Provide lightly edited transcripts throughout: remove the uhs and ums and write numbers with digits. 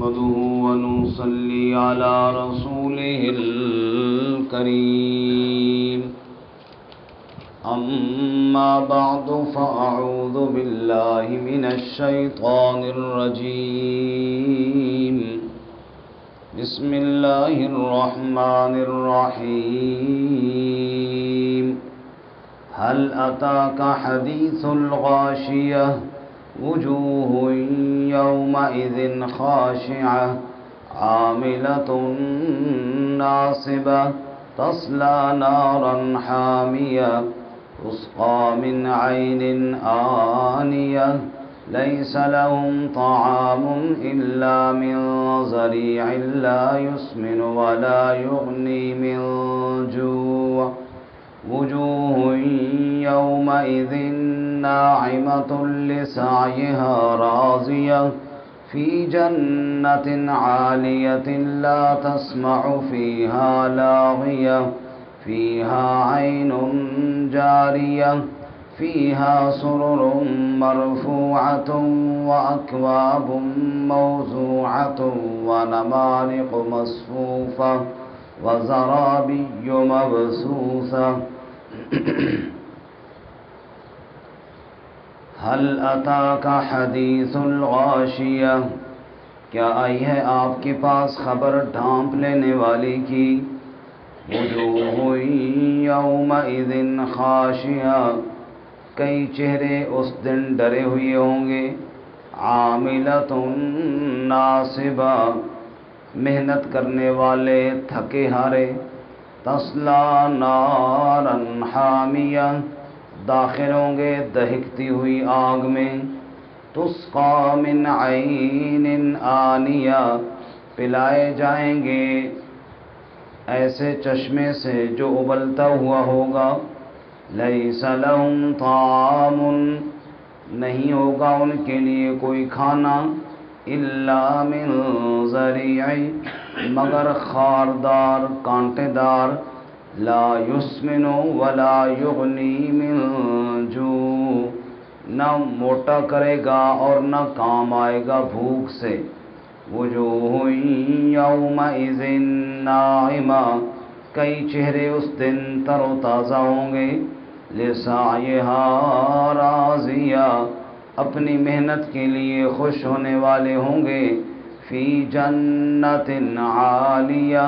نحمده ونصلي على رسوله الكريم أما بعد فأعوذ بالله من الشيطان الرجيم بسم الله الرحمن الرحيم هل أتاك حديث الغاشية وجوه يومئذ خاشعة عاملة ناصبة تصلى نارا حامية تسقى من عين آنية ليس لهم طعام إلا من ضريع لا يسمن ولا يغني من جوع وجوه يومئذ ناعمة لسعيها راضية في جنة عالية لا تسمع فيها لاغية فيها عين جارية فيها سرر مرفوعة وأكواب موضوعة ونمارق مصفوفة وزرابي مبثوثة هل أتاك حدیث الغاشیہ، کیا آئی ہے آپ کے پاس خبر ڈھانپ لینے والی کی؟ وجوہ یومئذ خاشعہ، کئی چہرے اس دن ڈرے ہوئے ہوں گے، عاملۃ ناصبہ، محنت کرنے والے تھکے ہارے، تصلیٰ نارا حامیہ، داخل ہوں گے دہکتی ہوئی آگ میں، تسقیٰ من عین آنیہ، پلائے جائیں گے ایسے چشمے سے جو ابلتا ہوا ہوگا، لیس لہم طعام، نہیں ہوگا ان کے لیے کوئی کھانا، الا من ضریع، مگر خاردار کانٹے دار، لا یسمن ولا یغنی من جوع، نہ موٹا کرے گا اور نہ کام آئے گا بھوک سے۔ وجوہ یومئذ ناعمہ، کئی چہرے اس دن تر و تازہ ہوں گے، لسعیہا راضیہ، اپنی محنت کے لیے خوش ہونے والے ہوں گے، فی جنت عالیہ،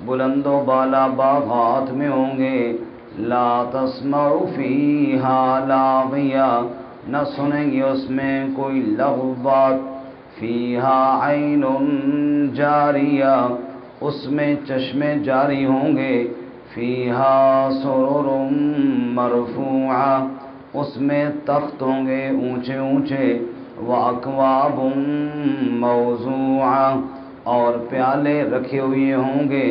بلند و بالا باغات میں ہوں گے، لا تسمع فیہا لاغیہ، نہ سنیں گے اس میں کوئی لغو بات، فیہا عین جاریہ، اس میں چشمے جاری ہوں گے، فیہا سرر مرفوعہ، اس میں تخت ہوں گے اونچے اونچے، وَأَكْوَابٌ مَوْضُوعَةٌ، اور پیالے رکھے ہوئے ہوں گے،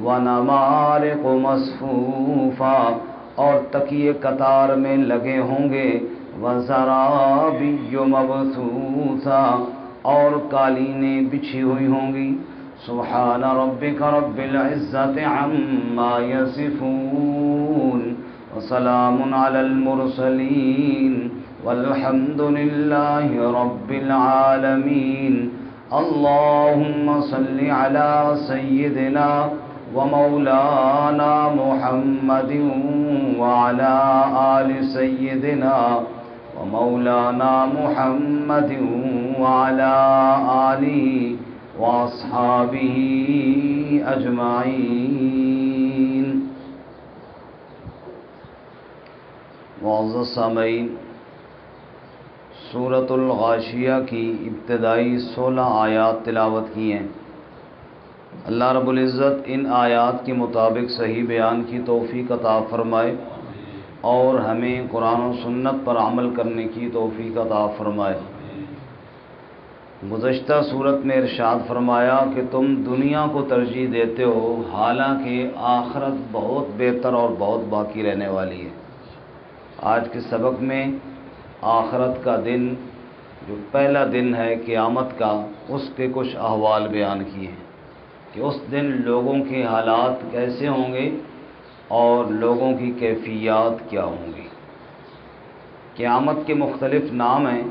وَنَمَارِقُ مَصْفُوفَةٌ، اور تکیے قطار میں لگے ہوں گے، وَزَرَابِيُّ مَبْثُوثَةٌ، اور قالینیں بچھی ہوئی ہوں گی۔ سبحان ربک رب العزة عما یصفون وسلام علی المرسلین والحمد للہ رب العالمین۔ اللہم صل علی سیدنا ومولانا محمد وعلی آل سیدنا ومولانا محمد وعلی آلہ واصحابہ اجمعین۔ معزز سامعین، سورۃ الغاشیہ کی ابتدائی 16 آیات تلاوت کی ہیں۔ اللہ رب العزت ان آیات کے مطابق صحیح بیان کی توفیق عطا فرمائے اور ہمیں قرآن و سنت پر عمل کرنے کی توفیق عطا فرمائے۔ گزشتہ صورت میں ارشاد فرمایا کہ تم دنیا کو ترجیح دیتے ہو، حالانکہ آخرت بہت بہتر اور بہت باقی رہنے والی ہے۔ آج کے سبق میں آخرت کا دن، جو پہلا دن ہے قیامت کا، اس کے کچھ احوال بیان کیے ہیں کہ اس دن لوگوں کے حالات کیسے ہوں گے اور لوگوں کی کیفیات کیا ہوں گی۔ قیامت کے مختلف نام ہیں۔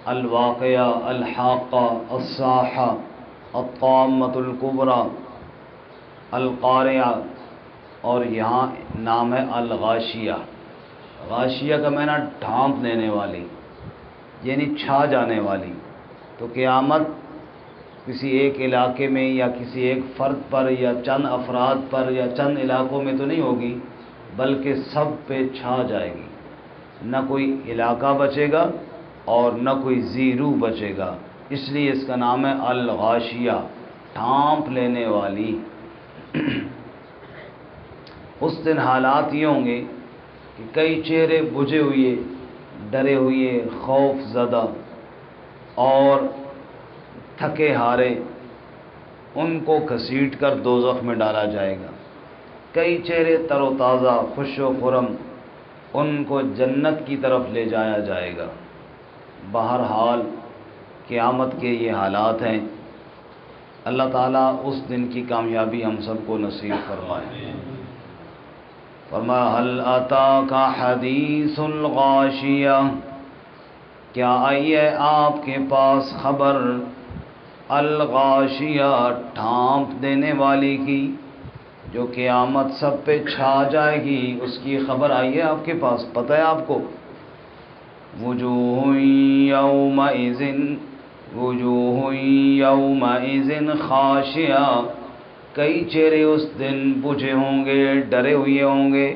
الواقعہ، الحاقہ، الصاحہ، الطامۃ الکبریٰ، القارعہ، اور یہاں نام ہے الغاشیہ۔ غاشیہ کا معنی ڈھانپ لینے والی، یعنی چھا جانے والی۔ تو قیامت کسی ایک علاقے میں یا کسی ایک فرد پر یا چند افراد پر یا چند علاقوں میں تو نہیں ہوگی، بلکہ سب پہ چھا جائے گی۔ نہ کوئی علاقہ بچے گا اور نہ کوئی زیرو بچے گا، اس لیے اس کا نام ہے الغاشیہ، ڈھانپ لینے والی۔ اس دن حالات یہ ہوں گے کہ کئی چہرے بجھے ہوئے، ڈرے ہوئے، خوف زدہ اور تھکے ہارے، ان کو گھسیٹ کر دوزخ میں ڈالا جائے گا۔ کئی چہرے تر و تازہ، خوش و خرم، ان کو جنت کی طرف لے جایا جائے گا۔ بہرحال قیامت کے یہ حالات ہیں۔ اللہ تعالیٰ اس دن کی کامیابی ہم سب کو نصیب فرمائے۔ فرمایا هل اتاک حدیث الغاشیہ، کیا آئی ہے آپ کے پاس خبر الغاشیہ، ڈھانپ دینے والی کی، جو قیامت سب پہ چھا جائے گی، اس کی خبر آئی ہے آپ کے پاس، پتہ ہے آپ کو؟ وجوہ یومئذ، وجوہ یومئذ خاشعہ، کئی چہرے اس دن بجھے ہوں گے، ڈرے ہوئے ہوں گے۔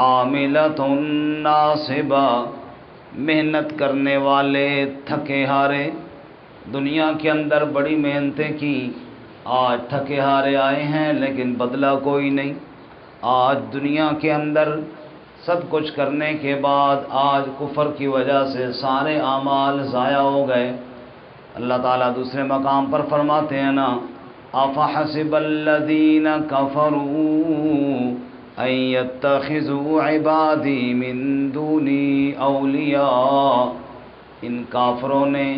عاملۃ ناصبہ، محنت کرنے والے، تھکے ہارے، دنیا کے اندر بڑی محنتیں کی، آج تھکے ہارے آئے ہیں لیکن بدلہ کوئی نہیں۔ آج دنیا کے اندر سب کچھ کرنے کے بعد آج کفر کی وجہ سے سارے اعمال ضائع ہو گئے۔ اللہ تعالیٰ دوسرے مقام پر فرماتے ہیں نا، افحسب الذین کفروا ان یتخذوا عبادی من دونی اولیاء، ان کافروں نے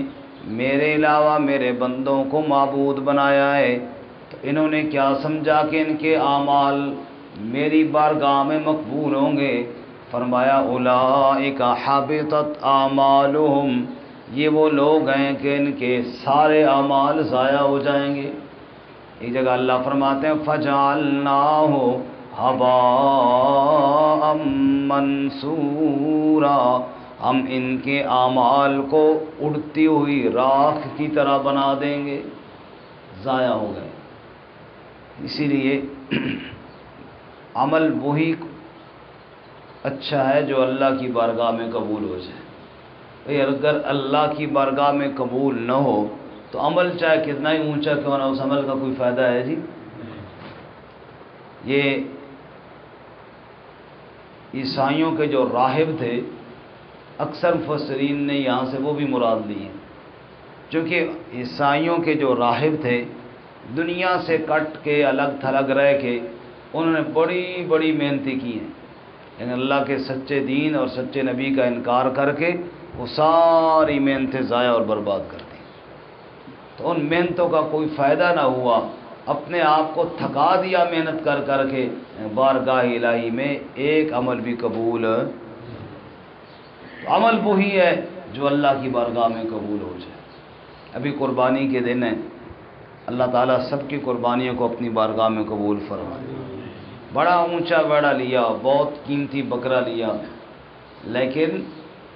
میرے علاوہ میرے بندوں کو معبود بنایا ہے، تو انہوں نے کیا سمجھا کہ ان کے اعمال میری بارگاہ میں مقبول ہوں گے؟ فرمایا اولئک حبطت اعمالہم، یہ وہ لوگ ہیں کہ ان کے سارے اعمال ضائع ہو جائیں گے۔ ایک جگہ اللہ فرماتے ہیں فجعلناہ ہباء منثورا، ہم ان کے اعمال کو اڑتی ہوئی راکھ کی طرح بنا دیں گے، ضائع ہو گئے۔ اسی لیے عمل وہی اچھا ہے جو اللہ کی بارگاہ میں قبول ہو جائے۔ اگر اللہ کی بارگاہ میں قبول نہ ہو تو عمل چاہے کتنا ہی اونچا کیوں نہ، اس عمل کا کوئی فائدہ ہے جی؟ یہ عیسائیوں کے جو راہب تھے، اکثر مفسرین نے یہاں سے وہ بھی مراد لی ہیں، چونکہ عیسائیوں کے جو راہب تھے دنیا سے کٹ کے الگ تھلگ رہ کے انہوں نے بڑی بڑی محنتیں کی ہیں، لیکن اللہ کے سچے دین اور سچے نبی کا انکار کر کے وہ ساری محنتیں ضائع اور برباد کر دیں۔ تو ان محنتوں کا کوئی فائدہ نہ ہوا، اپنے آپ کو تھکا دیا محنت کر کر کے، بارگاہ الہی میں ایک عمل بھی قبول۔ تو عمل وہی ہے جو اللہ کی بارگاہ میں قبول ہو جائے۔ ابھی قربانی کے دن ہیں، اللہ تعالیٰ سب کی قربانیوں کو اپنی بارگاہ میں قبول فرمائے۔ بڑا اونچا بیڑا لیا، بہت قیمتی بکرا لیا، لیکن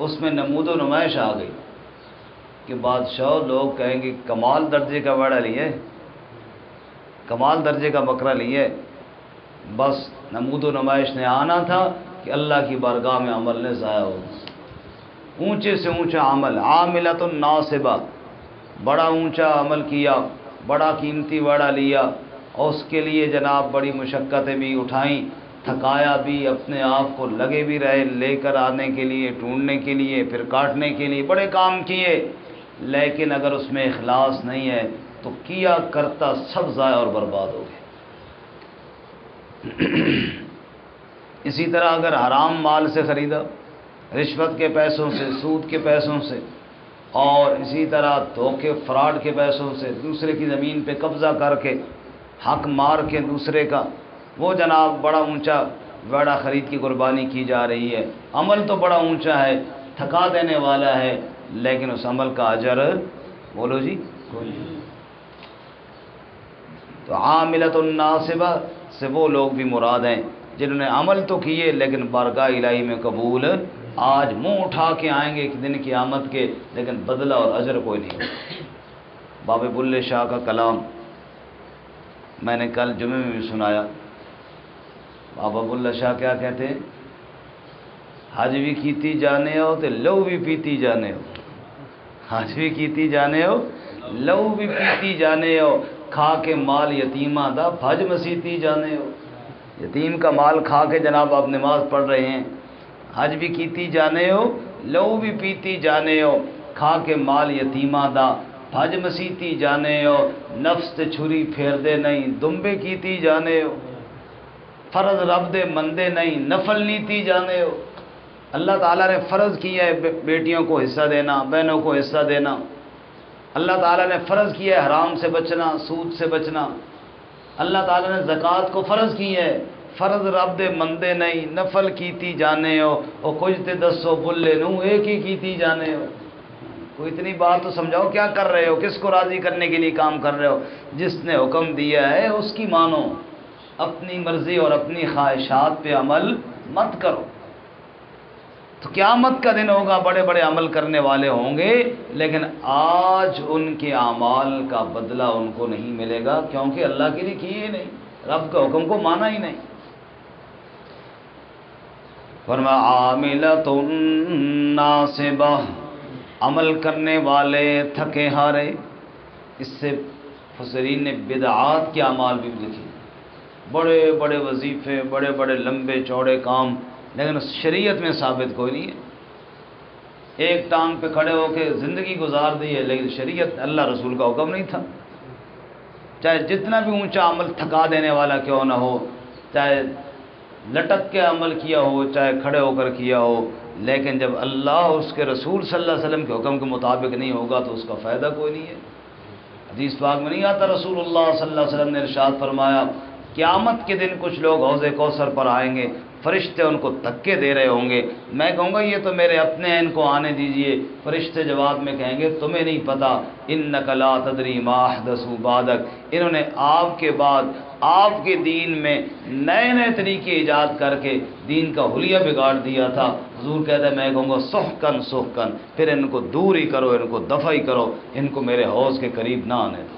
اس میں نمود و نمائش آ گئی کہ بادشاہ لوگ کہیں گے کمال درجے کا بیڑا لیے، کمال درجے کا بکرا لیے، بس نمود و نمائش نے آنا تھا کہ اللہ کی بارگاہ میں عمل نے ضائع ہو۔ اونچے سے اونچا عمل، عاملۃ ناصبہ، بڑا اونچا عمل کیا، بڑا قیمتی بیڑا لیا، اور اس کے لیے جناب بڑی مشقتیں بھی اٹھائیں، تھکایا بھی، اپنے آپ کو لگے بھی رہے لے کر آنے کے لیے، ڈھونڈنے کے لیے، پھر کاٹنے کے لیے، بڑے کام کیے، لیکن اگر اس میں اخلاص نہیں ہے تو کیا کرتا سب ضائع اور برباد ہو گئے۔ اسی طرح اگر حرام مال سے خریدا، رشوت کے پیسوں سے، سود کے پیسوں سے، اور اسی طرح دھوکے فراڈ کے پیسوں سے دوسرے کی زمین پہ قبضہ کر کے حق مار کے دوسرے کا، وہ جناب بڑا اونچا بیڑا خرید کی قربانی کی جا رہی ہے، عمل تو بڑا اونچا ہے، تھکا دینے والا ہے، لیکن اس عمل کا اجر بولو جی کوئی نہیں۔ تو عاملۃ ناصبہ سے وہ لوگ بھی مراد ہیں جنہوں نے عمل تو کیے لیکن بارگاہ الہی میں قبول آج منہ اٹھا کے آئیں گے ایک دن قیامت کے، لیکن بدلہ اور اجر کوئی نہیں۔ بابے بلے شاہ کا کلام میں نے کل جمعے میں بھی سنایا۔ بابا بلے شاہ کیا کہتے ہیں؟ حج بھی کیتی جانے ہو تو لو بھی پیتی جانے ہو، حج بھی کیتی جانے ہو لو بھی پیتی جانے ہو، کھا کے مال یتیماں دا بھج مسیتی جانے ہو۔ یتیم کا مال کھا کے جناب آپ نماز پڑھ رہے ہیں، حج بھی کیتی جانے ہو لو بھی پیتی جانے ہو، کھا کے مال یتیماں دا بھج مسیتی جانے ہو، نفس تے چھری پھیر دے نہیں دمبے کیتی جانے ہو، فرض رب دے مندے نہیں نفل نیتی جانے ہو۔ اللہ تعالیٰ نے فرض کیا ہے بیٹیوں کو حصہ دینا، بہنوں کو حصہ دینا۔ اللہ تعالیٰ نے فرض کیا ہے حرام سے بچنا، سود سے بچنا۔ اللہ تعالیٰ نے زکوٰۃ کو فرض کی ہے، فرض رب دے مندے نہیں نفل کیتی جانے ہو، اور کچھ تے دسو بلے نو ایک ہی کیتی جانے ہو۔ کوئی اتنی بات تو سمجھاؤ، کیا کر رہے ہو؟ کس کو راضی کرنے کے لیے کام کر رہے ہو؟ جس نے حکم دیا ہے اس کی مانو، اپنی مرضی اور اپنی خواہشات پہ عمل مت کرو۔ تو قیامت کا دن ہوگا، بڑے بڑے عمل کرنے والے ہوں گے، لیکن آج ان کے اعمال کا بدلہ ان کو نہیں ملے گا، کیونکہ اللہ کے لیے کیے ہی نہیں، رب کے حکم کو مانا ہی نہیں۔ فرمایا عاملۃ ناصبہ، عمل کرنے والے تھکے ہارے۔ اس سے مفسرین نے بدعات کے اعمال بھی لکھے، بڑے بڑے وظیفے، بڑے بڑے لمبے چوڑے کام، لیکن شریعت میں ثابت کوئی نہیں ہے۔ ایک ٹانگ پہ کھڑے ہو کے زندگی گزار دی ہے، لیکن شریعت اللہ رسول کا حکم نہیں تھا۔ چاہے جتنا بھی اونچا عمل تھکا دینے والا کیوں نہ ہو، چاہے لٹک کے عمل کیا ہو، چاہے کھڑے ہو کر کیا ہو، لیکن جب اللہ اور اس کے رسول صلی اللہ علیہ وسلم کے حکم کے مطابق نہیں ہوگا تو اس کا فائدہ کوئی نہیں ہے۔ حدیث پاک میں نہیں آتا، رسول اللہ صلی اللہ علیہ وسلم نے ارشاد فرمایا قیامت کے دن کچھ لوگ حوض کوثر پر آئیں گے، فرشتے ان کو دھکے دے رہے ہوں گے، میں کہوں گا یہ تو میرے اپنے ہیں، ان کو آنے دیجئے۔ فرشتے جواب میں کہیں گے تمہیں نہیں پتہ، انک لا تدری ما احدثوا بعدک، انہوں نے آپ کے بعد آپ کے دین میں نئے نئے طریقے ایجاد کر کے دین کا حلیہ بگاڑ دیا تھا۔ حضور کہتا ہے میں کہوں گا سحقن سحقن، پھر ان کو دور ہی کرو، ان کو دفع ہی کرو، ان کو میرے حوض کے قریب نہ آنے دو۔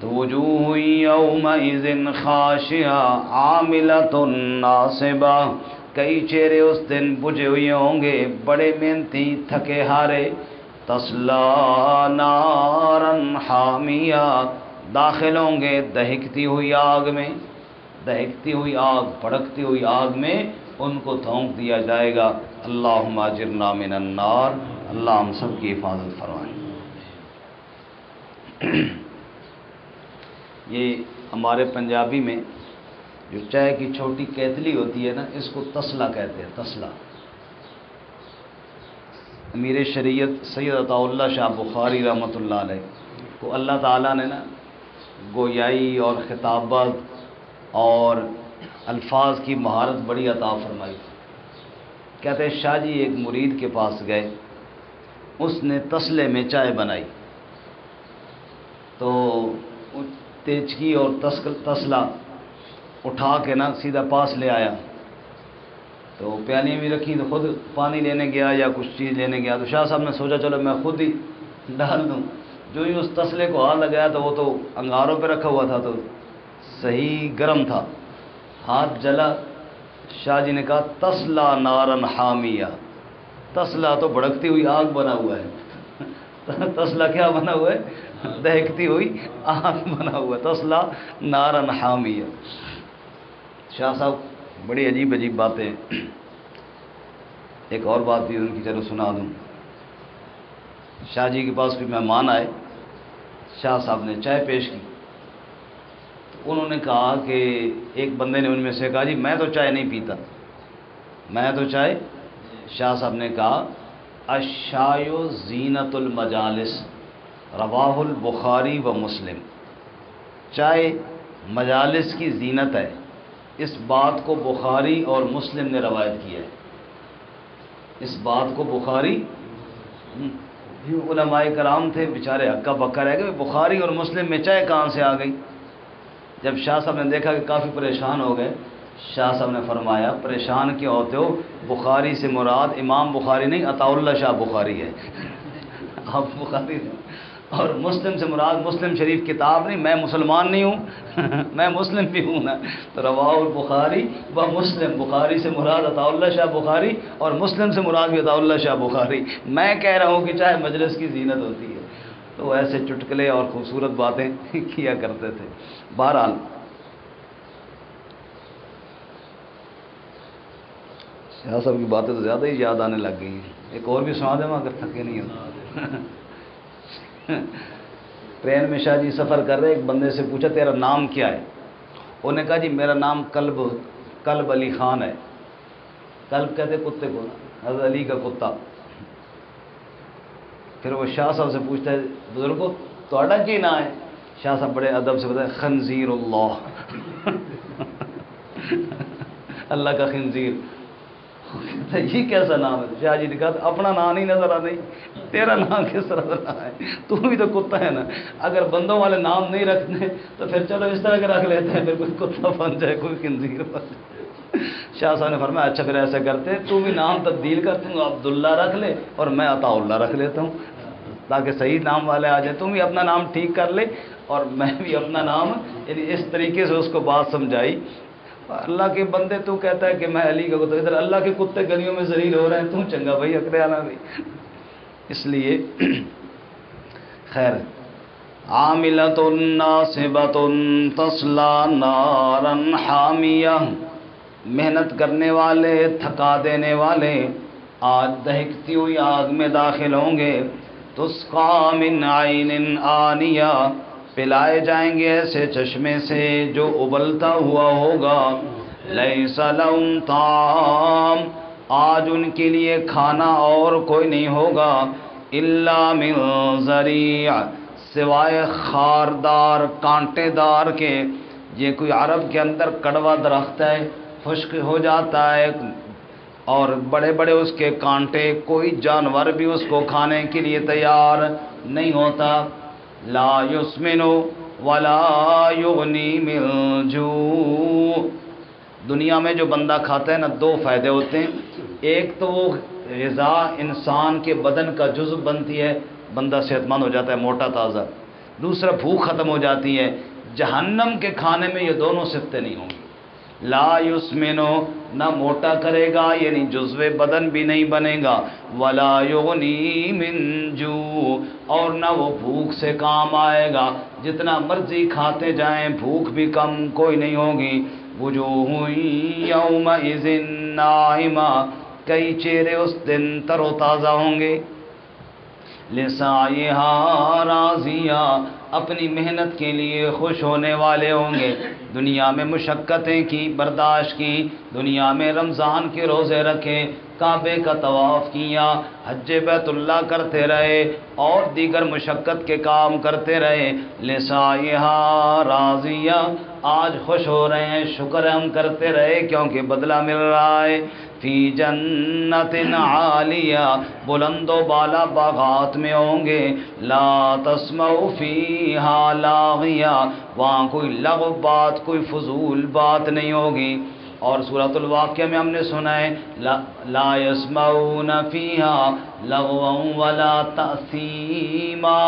تو وجوہ یومئذ خاشعہ عاملۃ ناصبہ، کئی چہرے اس دن بجھے ہوئے ہوں گے، بڑے محنتی تھکے ہارے۔ تصلی نارا حامیہ، داخل ہوں گے دہکتی ہوئی آگ میں، دہکتی ہوئی آگ، بھڑکتی ہوئی آگ میں ان کو دھونک دیا جائے گا۔ اللہم اجرنا من النار، اللہ ہم سب کی حفاظت فرمائے۔ یہ ہمارے پنجابی میں جو چائے کی چھوٹی کیتلی ہوتی ہے نا، اس کو تسلا کہتے ہیں، تسلا۔ امیر شریعت سید عطا اللہ شاہ بخاری رحمۃ اللہ علیہ کو اللہ تعالیٰ نے نا گویائی اور خطابت اور الفاظ کی مہارت بڑی عطا فرمائی۔ کہتے ہیں شاہ جی ایک مرید کے پاس گئے، اس نے تسلے میں چائے بنائی، تو تیچکی اور تسلا اٹھا کے نا سیدھا پاس لے آیا، تو پیالی بھی رکھی، تو خود پانی لینے گیا یا کچھ چیز لینے گیا، تو شاہ صاحب نے سوچا چلو میں خود ہی ڈال دوں۔ جو ہی اس تسلے کو ہاتھ لگایا تو وہ تو انگاروں پہ رکھا ہوا تھا، تو صحیح گرم تھا، ہاتھ جلا۔ شاہ جی نے کہا تسلا نارن حامیہ، تسلا تو بھڑکتی ہوئی آگ بنا ہوا ہے۔ تسلا کیا بنا ہوا ہے؟ دہکتی ہوئی آگ بنا ہوا ہے، تسلا نارن حامیہ۔ شاہ صاحب بڑی عجیب عجیب باتیں۔ ایک اور بات بھی ان کی چلو سنا دوں۔ شاہ جی کے پاس کوئی مہمان آئے، شاہ صاحب نے چائے پیش کی، تو انہوں نے کہا کہ ایک بندے نے ان میں سے کہا جی میں تو چائے نہیں پیتا، میں تو چائے۔ شاہ صاحب نے کہا الشای زینت المجالس، رواہ البخاری و مسلم، چائے مجالس کی زینت ہے، اس بات کو بخاری اور مسلم نے روایت کیا ہے۔ اس بات کو بخاری علماء کرام تھے بیچارے ہکا بکا رہ گئے، بخاری اور مسلم میں چائے کہاں سے آ گئی؟ جب شاہ صاحب نے دیکھا کہ کافی پریشان ہو گئے، شاہ صاحب نے فرمایا پریشان کیوں ہوتے ہو؟ بخاری سے مراد امام بخاری نہیں، عطا اللہ شاہ بخاری ہے آپ بخاری اور مسلم سے مراد مسلم شریف کتاب نہیں، میں مسلمان نہیں ہوں میں مسلم بھی ہوں نا، تو رواہ البخاری و مسلم، بخاری سے مراد عطا اللہ شاہ بخاری اور مسلم سے مراد بھی عطا اللہ شاہ بخاری۔ میں کہہ رہا ہوں کہ چاہے مجلس کی زینت ہوتی ہے، تو ایسے چٹکلے اور خوبصورت باتیں کیا کرتے تھے۔ بہرحال شاہ صاحب کی باتیں تو زیادہ ہی یاد آنے لگ گئی ہیں، ایک اور بھی سنا دیں اگر تھکے نہیں ہو۔ ٹرین میں شاہ جی سفر کر رہے، ایک بندے سے پوچھا تیرا نام کیا ہے؟ انہوں نے کہا جی میرا نام کلب علی خان ہے۔ کلب کہتے کتے کو، حضرت علی کا کتا۔ پھر وہ شاہ صاحب سے پوچھتا ہے بزرگو تھوڑا کی نام ہے؟ شاہ صاحب بڑے ادب سے بتائے خنزیر اللہ اللہ کا خنزیر۔ یہ کیسا نام ہے؟ شاہ جی نے کہا اپنا نام نہیں نظر آ نہیں، تیرا نام کس طرح نام ہے؟ تو بھی تو کتا ہے نا، اگر بندوں والے نام نہیں رکھتے تو پھر چلو اس طرح کے رکھ لیتے ہیں، پھر کوئی کتا بن جائے کوئی خنزیر بن جائے۔ شاہ صاحب نے فرمایا اچھا پھر ایسا کرتے تو بھی نام تبدیل کرتے ہوں، عبداللہ رکھ لے اور میں عطا اللہ رکھ لیتا ہوں تاکہ صحیح نام والے آ جائیں۔ تم بھی اپنا نام ٹھیک کر لے اور میں بھی اپنا نام، یعنی اس طریقے سے اس کو بات سمجھائی۔ اللہ کے بندے تو کہتا ہے کہ میں علی کا کتا، ادھر اللہ کے کتے گلیوں میں ذلیل ہو رہے ہیں، تم چنگا بھائی اکڑے آنا بھی۔ اس لیے خیر، عاملۃ ناصبۃ تصلی نارا حامیہ، محنت کرنے والے، تھکا دینے والے آج دہکتی ہوئی آگ میں داخل ہوں گے۔ تسقی من عین آنیہ، پلائے جائیں گے ایسے چشمے سے جو ابلتا ہوا ہوگا۔ لیس لہم طعام، آج ان کے لیے کھانا اور کوئی نہیں ہوگا، الا من ضریع، سوائے خاردار کانٹے دار کے۔ یہ کوئی عرب کے اندر کڑوا درخت ہے، خشک ہو جاتا ہے اور بڑے بڑے اس کے کانٹے، کوئی جانور بھی اس کو کھانے کے لیے تیار نہیں ہوتا۔ لا یسمن ولا یغنی من جوع، دنیا میں جو بندہ کھاتا ہے نا دو فائدے ہوتے ہیں، ایک تو وہ غذا انسان کے بدن کا جزو بنتی ہے، بندہ صحت مند ہو جاتا ہے موٹا تازہ، دوسرا بھوک ختم ہو جاتی ہے۔ جہنم کے کھانے میں یہ دونوں صفتیں نہیں ہوں گی، لا یسمنو، نہ موٹا کرے گا یعنی جزو بدن بھی نہیں بنے گا، ولا یغنی من جوع، اور نہ وہ بھوک سے کام آئے گا، جتنا مرضی کھاتے جائیں بھوک بھی کم کوئی نہیں ہوگی۔ وجوہ یومئذ ناعمہ، کئی چہرے اس دن تر و تازہ ہوں گے۔ لسعیہا راضیہ، اپنی محنت کے لیے خوش ہونے والے ہوں گے۔ دنیا میں مشقتیں کی، برداشت کی، دنیا میں رمضان کے روزے رکھے، کعبے کا طواف کیا، حج بیت اللہ کرتے رہے اور دیگر مشقت کے کام کرتے رہے۔ لسعیہا راضیہ، آج خوش ہو رہے ہیں، شکر ہم کرتے رہے کیونکہ بدلہ مل رہا ہے۔ فی جنت عالیہ، بلند و بالا باغات میں ہوں گے۔ لا تسمع فیہا لاغیہ، وہاں کوئی لغو بات، کوئی فضول بات نہیں ہوگی۔ اور سورۃ الواقعہ میں ہم نے سنا ہے لا یسمعون فیہا لغوا ولا تأثیما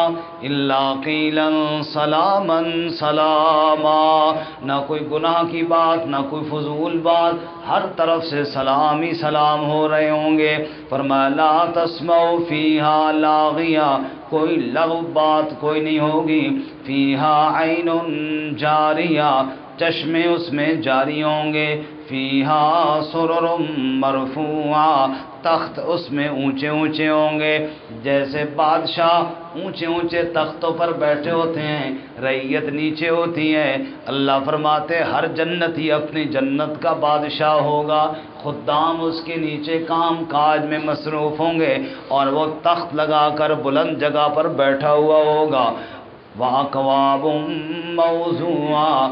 الا قیلا سلاما سلاما، نہ کوئی گناہ کی بات، نہ کوئی فضول بات، ہر طرف سے سلام ہی سلام ہو رہے ہوں گے۔ فرمایا لا تسمعوا فیہا لاغیہ، کوئی لغو بات کوئی نہیں ہوگی۔ فیہا عین جاریہ، چشمے اس میں جاری ہوں گے۔ فیہا سرر مرفوعہ، تخت اس میں اونچے اونچے ہوں گے، جیسے بادشاہ اونچے اونچے تختوں پر بیٹھے ہوتے ہیں، رعیت نیچے ہوتی ہے۔ اللہ فرماتے ہر جنتی اپنی جنت کا بادشاہ ہوگا، خدام اس کے نیچے کام کاج میں مصروف ہوں گے اور وہ تخت لگا کر بلند جگہ پر بیٹھا ہوا ہوگا۔ وَأَكْوَابٌ مَوْضُوعَةٌ،